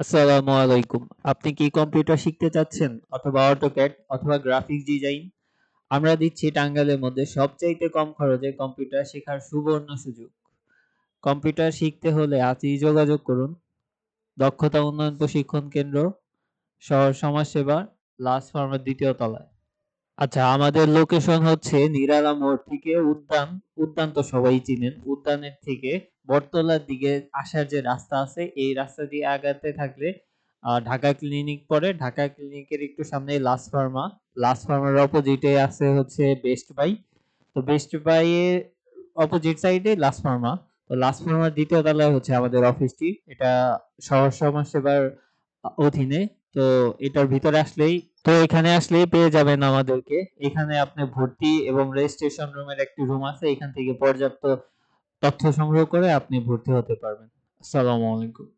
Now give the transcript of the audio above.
আসসালামু আলাইকুম। আপনি কি কম্পিউটার শিখতে চাচ্ছেন অথবা অটোক্যাড অথবা গ্রাফিক্স ডিজাইন? আমরা দিচ্ছি টাঙ্গাইলের মধ্যে সবচাইতে কম খরচে কম্পিউটার শেখার সুবর্ণ সুযোগ। কম্পিউটার শিখতে হলে আজই যোগাযোগ করুন। দক্ষতা উন্নয়ন প্রশিক্ষণ কেন্দ্র, শহর সমাজসেবা, লাস্ট ফার্মের ২য় তলায়। আচ্ছা, আমাদের লোকেশন হচ্ছে নিরালা মোড় থেকে উদ্যান তো সবাই চিনেন। উদ্যানের থেকে বটতলার দিকে আসার যে রাস্তা আছে এই রাস্তা দিয়ে আগাতে থাকলে ঢাকা ক্লিনিক পড়ে। ঢাকা ক্লিনিকের একটু সামনে লাস্ট ফার্মার অপোজিটে আছে হচ্ছে বেস্ট বাই। তো বেস্ট বাই এর অপোজিট সাইডে লাস্ট ফার্মা। তো লাস্ট ফার্মার ২য় তলায় হচ্ছে আমাদের অফিসটি। এটা শহর সমাজ সেবার অধীনে। তো এটার ভিতরে আসলেই এখানে আসলেই পেয়ে যাবেন আমাদেরকে। এখানে আপনি ভর্তি এবং রেজিস্ট্রেশন রুমের একটি রুম আছে। এখান থেকে পর্যাপ্ত তথ্য সংগ্রহ করে আপনি ভর্তি হতে পারবেন। আসসালামু আলাইকুম।